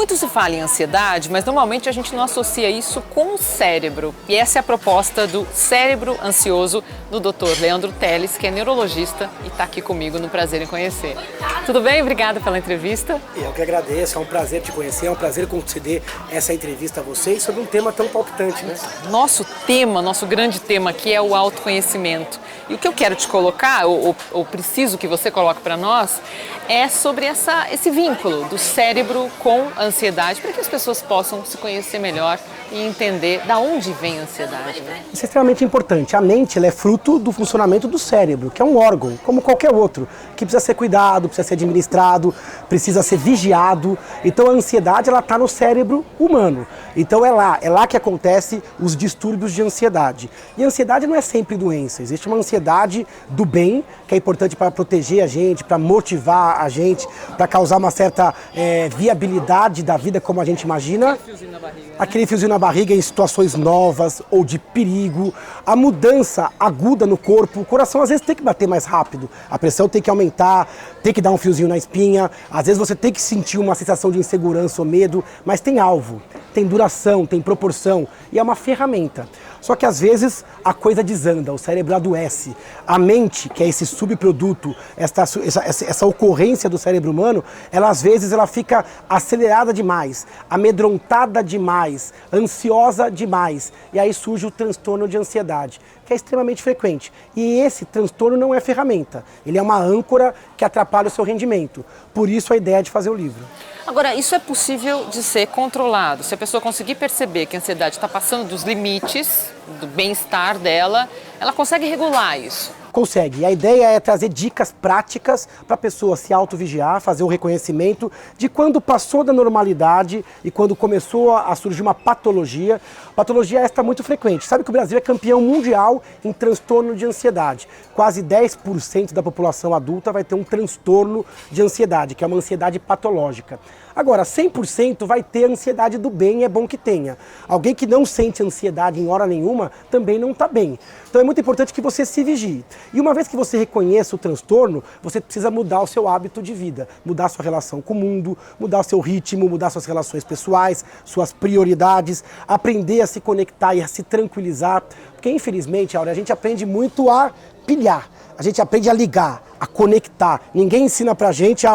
Muito se fala em ansiedade, mas normalmente a gente não associa isso com o cérebro. E essa é a proposta do Cérebro Ansioso do Dr. Leandro Teles, que é neurologista e está aqui comigo no Prazer em Conhecer. Tudo bem? Obrigada pela entrevista. Eu que agradeço, é um prazer te conhecer, é um prazer conceder essa entrevista a vocês sobre um tema tão palpitante, né? Nosso tema, nosso grande tema aqui é o autoconhecimento. E o que eu quero te colocar, ou preciso que você coloque para nós, é sobre esse vínculo do cérebro com a ansiedade, para que as pessoas possam se conhecer melhor e entender de onde vem a ansiedade, né? Isso é extremamente importante. A mente ela é fruto do funcionamento do cérebro, que é um órgão, como qualquer outro, que precisa ser cuidado, precisa ser administrado, precisa ser vigiado. Então a ansiedade ela está no cérebro humano. Então é lá que acontece os distúrbios de ansiedade. E a ansiedade não é sempre doença. Existe uma ansiedade do bem, que é importante para proteger a gente, para motivar a gente, para causar uma certa viabilidade da vida como a gente imagina. Aquele fiozinho na barriga em situações novas ou de perigo. A mudança aguda no corpo. O coração às vezes tem que bater mais rápido. A pressão tem que aumentar, tem que dar um fiozinho na espinha. Às vezes você tem que sentir uma sensação de insegurança ou medo, mas tem alvo, tem duração, tem proporção e é uma ferramenta. Só que às vezes a coisa desanda, o cérebro adoece. A mente, que é esse subproduto, essa ocorrência do cérebro humano, ela às vezes ela fica acelerada demais, amedrontada demais, ansiosa demais. E aí surge o transtorno de ansiedade, que é extremamente frequente. E esse transtorno não é ferramenta, ele é uma âncora que atrapalha o seu rendimento. Por isso a ideia de fazer o livro. Agora, isso é possível de ser controlado. Se a pessoa conseguir perceber que a ansiedade está passando dos limites do bem-estar dela, ela consegue regular isso. Consegue. A ideia é trazer dicas práticas para a pessoa se autovigiar, fazer o reconhecimento de quando passou da normalidade e quando começou a surgir uma patologia. Patologia esta muito frequente. Sabe que o Brasil é campeão mundial em transtorno de ansiedade. Quase 10% da população adulta vai ter um transtorno de ansiedade, que é uma ansiedade patológica. Agora, 100% vai ter ansiedade do bem, é bom que tenha. Alguém que não sente ansiedade em hora nenhuma, também não está bem. Então é muito importante que você se vigie. E uma vez que você reconheça o transtorno, você precisa mudar o seu hábito de vida, mudar a sua relação com o mundo, mudar o seu ritmo, mudar suas relações pessoais, suas prioridades, aprender a se conectar e a se tranquilizar. Porque infelizmente, Áurea, a gente aprende muito a pilhar, a gente aprende a ligar, a conectar. Ninguém ensina pra gente a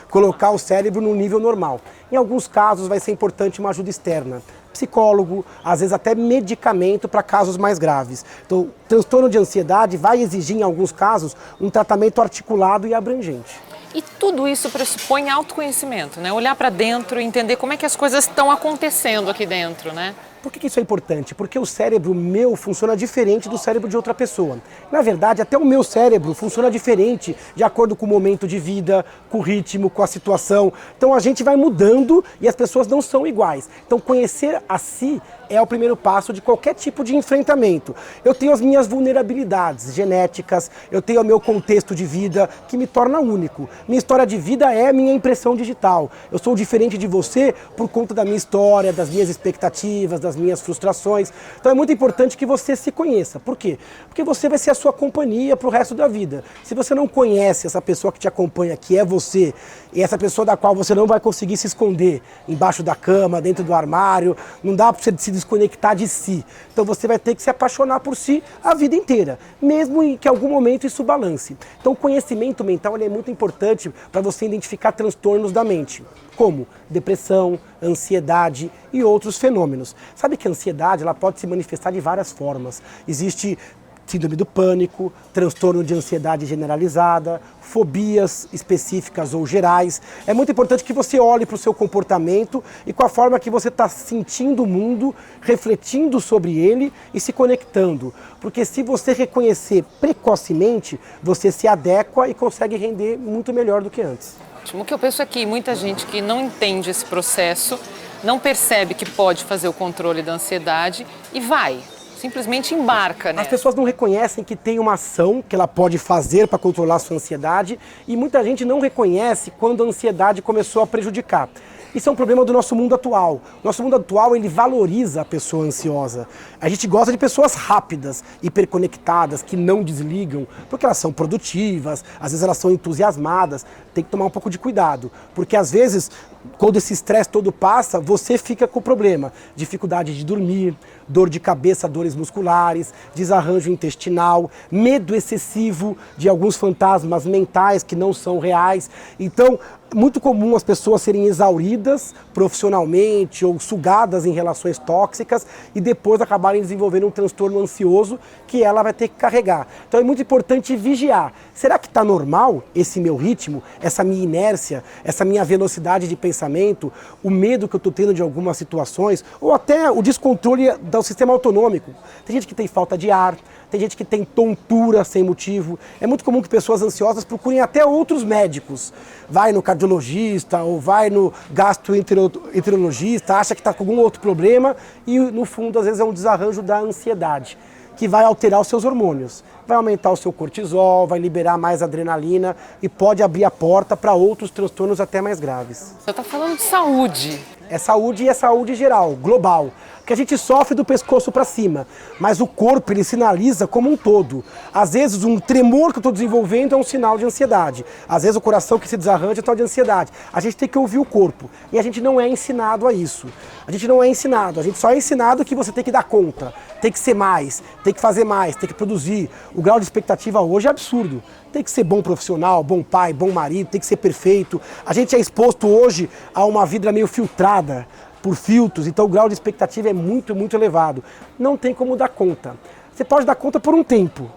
colocar o cérebro no nível normal. Em alguns casos vai ser importante uma ajuda externa. Psicólogo, às vezes até medicamento para casos mais graves. Então, o transtorno de ansiedade vai exigir, em alguns casos, um tratamento articulado e abrangente. E tudo isso pressupõe autoconhecimento, né? Olhar para dentro e entender como é que as coisas estão acontecendo aqui dentro, né? Por que isso é importante? Porque o cérebro meu funciona diferente do cérebro de outra pessoa. Na verdade, até o meu cérebro funciona diferente de acordo com o momento de vida, com o ritmo, com a situação. Então a gente vai mudando e as pessoas não são iguais. Então conhecer a si é o primeiro passo de qualquer tipo de enfrentamento. Eu tenho as minhas vulnerabilidades genéticas, eu tenho o meu contexto de vida que me torna único. Minha história de vida é a minha impressão digital. Eu sou diferente de você por conta da minha história, das minhas expectativas, das minhas frustrações. Então é muito importante que você se conheça. Por quê? Porque você vai ser a sua companhia para o resto da vida. Se você não conhece essa pessoa que te acompanha, que é você, e essa pessoa da qual você não vai conseguir se esconder embaixo da cama, dentro do armário, não dá para você se desconectar de si. Então você vai ter que se apaixonar por si a vida inteira, mesmo em que em algum momento isso balance. Então o conhecimento mental ele é muito importante para você identificar transtornos da mente, como depressão, ansiedade e outros fenômenos. Sabe que a ansiedade ela pode se manifestar de várias formas. Existe síndrome do pânico, transtorno de ansiedade generalizada, fobias específicas ou gerais. É muito importante que você olhe para o seu comportamento e com a forma que você está sentindo o mundo, refletindo sobre ele e se conectando. Porque se você reconhecer precocemente, você se adequa e consegue render muito melhor do que antes. O que eu penso é que muita gente que não entende esse processo, não percebe que pode fazer o controle da ansiedade e vai. simplesmente embarca, né? As pessoas não reconhecem que tem uma ação que ela pode fazer para controlar a sua ansiedade e muita gente não reconhece quando a ansiedade começou a prejudicar. Isso é um problema do nosso mundo atual. Nosso mundo atual, ele valoriza a pessoa ansiosa. A gente gosta de pessoas rápidas, hiperconectadas, que não desligam, porque elas são produtivas, às vezes elas são entusiasmadas. Tem que tomar um pouco de cuidado, porque às vezes, quando esse estresse todo passa, você fica com o problema. Dificuldade de dormir, dor de cabeça, dores musculares, desarranjo intestinal, medo excessivo de alguns fantasmas mentais que não são reais. Então, muito comum as pessoas serem exauridas profissionalmente ou sugadas em relações tóxicas e depois acabarem desenvolvendo um transtorno ansioso que ela vai ter que carregar. Então é muito importante vigiar. Será que está normal esse meu ritmo, essa minha inércia, essa minha velocidade de pensamento, o medo que eu estou tendo de algumas situações ou até o descontrole do sistema autonômico? Tem gente que tem falta de ar, tem gente que tem tontura sem motivo. É muito comum que pessoas ansiosas procurem até outros médicos. Vai no cardiologista ou vai no gastroenterologista, acha que está com algum outro problema e no fundo às vezes é um desarranjo da ansiedade, que vai alterar os seus hormônios. Vai aumentar o seu cortisol, vai liberar mais adrenalina e pode abrir a porta para outros transtornos até mais graves. Você está falando de saúde. É saúde e é saúde geral, global. Que a gente sofre do pescoço para cima, mas o corpo ele sinaliza como um todo. Às vezes um tremor que eu estou desenvolvendo é um sinal de ansiedade. Às vezes o coração que se desarranja é um sinal de ansiedade. A gente tem que ouvir o corpo e a gente não é ensinado a isso. A gente não é ensinado, a gente só é ensinado que você tem que dar conta, tem que ser mais, tem que fazer mais, tem que produzir. O grau de expectativa hoje é absurdo. Tem que ser bom profissional, bom pai, bom marido, tem que ser perfeito. A gente é exposto hoje a uma vida meio filtrada por filtros, então o grau de expectativa é muito, muito elevado. Não tem como dar conta. Você pode dar conta por um tempo,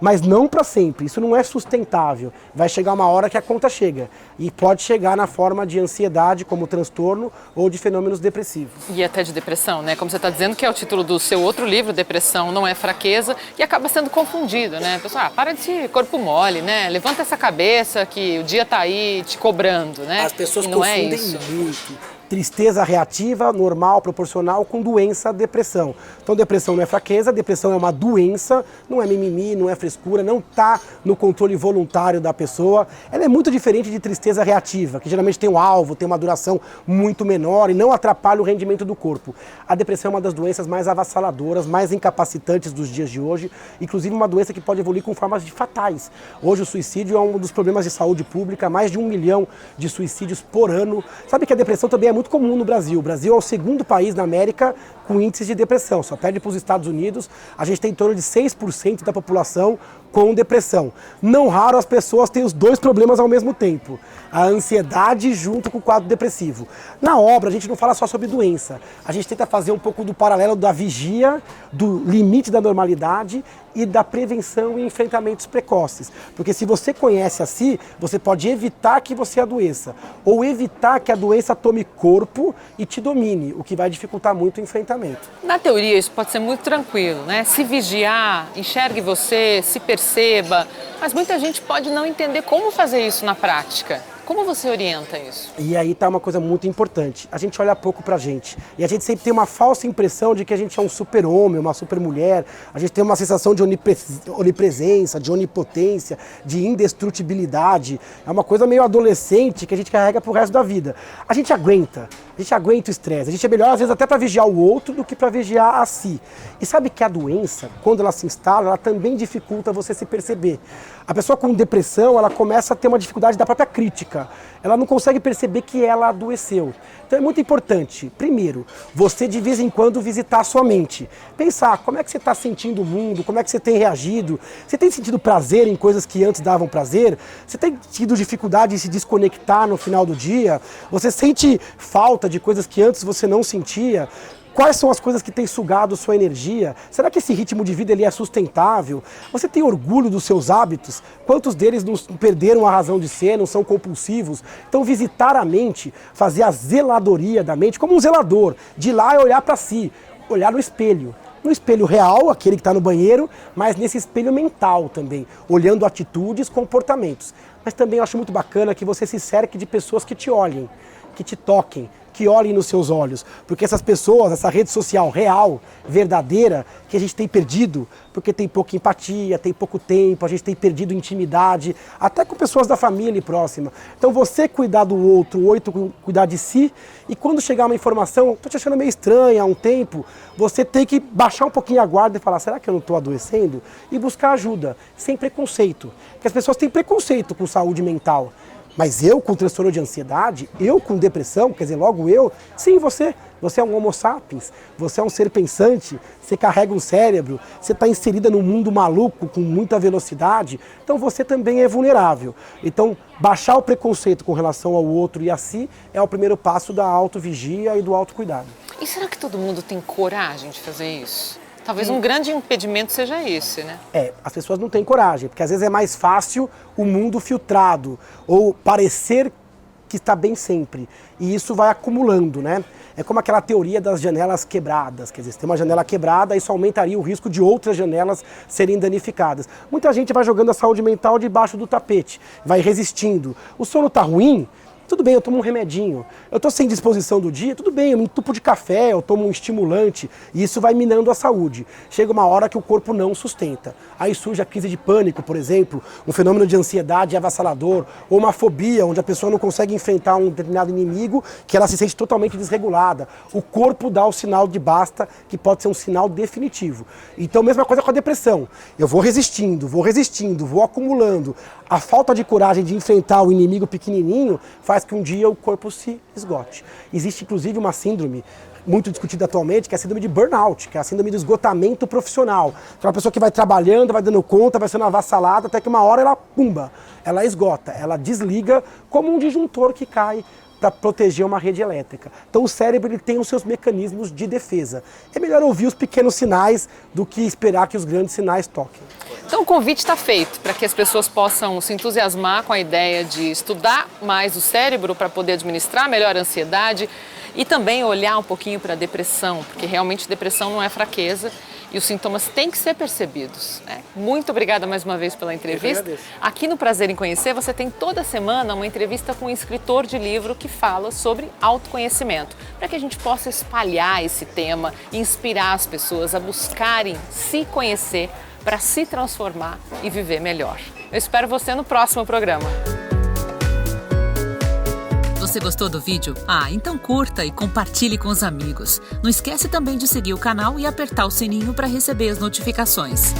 mas não para sempre. Isso não é sustentável. Vai chegar uma hora que a conta chega. E pode chegar na forma de ansiedade, como transtorno, ou de fenômenos depressivos. E até de depressão, né? Como você está dizendo, que é o título do seu outro livro, Depressão Não é Fraqueza, e acaba sendo confundido, né? Pessoal, para de ser corpo mole, né? Levanta essa cabeça que o dia está aí te cobrando, né? As pessoas e não confundem é isso. muito. Tristeza reativa, normal, proporcional, com doença, depressão. Então depressão não é fraqueza, depressão é uma doença, não é mimimi, não é frescura, não está no controle voluntário da pessoa. Ela é muito diferente de tristeza reativa, que geralmente tem um alvo, tem uma duração muito menor e não atrapalha o rendimento do corpo. A depressão é uma das doenças mais avassaladoras, mais incapacitantes dos dias de hoje, inclusive uma doença que pode evoluir com formas fatais. Hoje o suicídio é um dos problemas de saúde pública, mais de 1 milhão de suicídios por ano. Sabe que a depressão também é muito comum no Brasil. O Brasil é o segundo país na América com índices de depressão, só perde para os Estados Unidos. A gente tem em torno de 6% da população com depressão. Não raro as pessoas têm os dois problemas ao mesmo tempo, a ansiedade junto com o quadro depressivo. Na obra a gente não fala só sobre doença, a gente tenta fazer um pouco do paralelo da vigia, do limite da normalidade e da prevenção e enfrentamentos precoces. Porque se você conhece a si, você pode evitar que você adoeça, ou evitar que a doença tome corpo e te domine, o que vai dificultar muito o enfrentamento. Na teoria isso pode ser muito tranquilo, né? Se vigiar, enxergue você, se perceba, mas muita gente pode não entender como fazer isso na prática. Como você orienta isso? E aí tá uma coisa muito importante. A gente olha pouco pra gente. E a gente sempre tem uma falsa impressão de que a gente é um super-homem, uma super-mulher. A gente tem uma sensação de onipresença, de onipotência, de indestrutibilidade. É uma coisa meio adolescente que a gente carrega pro resto da vida. A gente aguenta o estresse. A gente é melhor, às vezes, até para vigiar o outro do que para vigiar a si. E sabe que a doença, quando ela se instala, ela também dificulta você se perceber. A pessoa com depressão, ela começa a ter uma dificuldade da própria crítica. Ela não consegue perceber que ela adoeceu. Então é muito importante, primeiro, você de vez em quando visitar a sua mente. Pensar como é que você está sentindo o mundo, como é que você tem reagido. Você tem sentido prazer em coisas que antes davam prazer? Você tem tido dificuldade de se desconectar no final do dia? Você sente falta de coisas que antes você não sentia? Quais são as coisas que têm sugado sua energia? Será que esse ritmo de vida ele é sustentável? Você tem orgulho dos seus hábitos? Quantos deles não perderam a razão de ser, não são compulsivos? Então visitar a mente, fazer a zeladoria da mente, como um zelador, de ir lá e olhar para si, olhar no espelho. No espelho real, aquele que está no banheiro, mas nesse espelho mental também, olhando atitudes, comportamentos. Mas também eu acho muito bacana que você se cerque de pessoas que te olhem, que te toquem, que olhem nos seus olhos, porque essas pessoas, essa rede social real, verdadeira, que a gente tem perdido, porque tem pouca empatia, tem pouco tempo, a gente tem perdido intimidade, até com pessoas da família e próxima. Então você cuidar do outro, o outro cuidar de si, e quando chegar uma informação, estou te achando meio estranha há um tempo, você tem que baixar um pouquinho a guarda e falar, será que eu não estou adoecendo? E buscar ajuda, sem preconceito, porque as pessoas têm preconceito com saúde mental. Mas eu com transtorno de ansiedade, eu com depressão, quer dizer, logo eu, sim, você é um homo sapiens, você é um ser pensante, você carrega um cérebro, você está inserida num mundo maluco com muita velocidade, então você também é vulnerável. Então, baixar o preconceito com relação ao outro e a si é o primeiro passo da autovigia e do autocuidado. E será que todo mundo tem coragem de fazer isso? Talvez um grande impedimento seja esse, né? As pessoas não têm coragem, porque às vezes é mais fácil o mundo filtrado, ou parecer que está bem sempre. E isso vai acumulando, né? É como aquela teoria das janelas quebradas, quer dizer, se tem uma janela quebrada, isso aumentaria o risco de outras janelas serem danificadas. Muita gente vai jogando a saúde mental debaixo do tapete, vai resistindo. O sono está ruim? Tudo bem, eu tomo um remedinho. Eu estou sem disposição do dia? Tudo bem, eu me entupo de café, eu tomo um estimulante. E isso vai minando a saúde. Chega uma hora que o corpo não sustenta. Aí surge a crise de pânico, por exemplo, um fenômeno de ansiedade avassalador, ou uma fobia, onde a pessoa não consegue enfrentar um determinado inimigo, que ela se sente totalmente desregulada. O corpo dá o sinal de basta, que pode ser um sinal definitivo. Então, mesma coisa com a depressão. Eu vou resistindo, vou acumulando. A falta de coragem de enfrentar o inimigo pequenininho faz que um dia o corpo se esgote. Existe inclusive uma síndrome muito discutida atualmente, que é a síndrome de burnout, que é a síndrome do esgotamento profissional. Que é uma pessoa que vai trabalhando, vai dando conta, vai sendo avassalada, até que uma hora ela, pumba, ela esgota, ela desliga como um disjuntor que cai para proteger uma rede elétrica. Então o cérebro ele tem os seus mecanismos de defesa. É melhor ouvir os pequenos sinais do que esperar que os grandes sinais toquem. Então o convite está feito para que as pessoas possam se entusiasmar com a ideia de estudar mais o cérebro para poder administrar melhor a ansiedade e também olhar um pouquinho para a depressão, porque realmente depressão não é fraqueza e os sintomas têm que ser percebidos, né? Muito obrigada mais uma vez pela entrevista. Aqui no Prazer em Conhecer você tem toda semana uma entrevista com um escritor de livro que fala sobre autoconhecimento, para que a gente possa espalhar esse tema e inspirar as pessoas a buscarem se conhecer para se transformar e viver melhor. Eu espero você no próximo programa. Você gostou do vídeo? Então curta e compartilhe com os amigos. Não esquece também de seguir o canal e apertar o sininho para receber as notificações.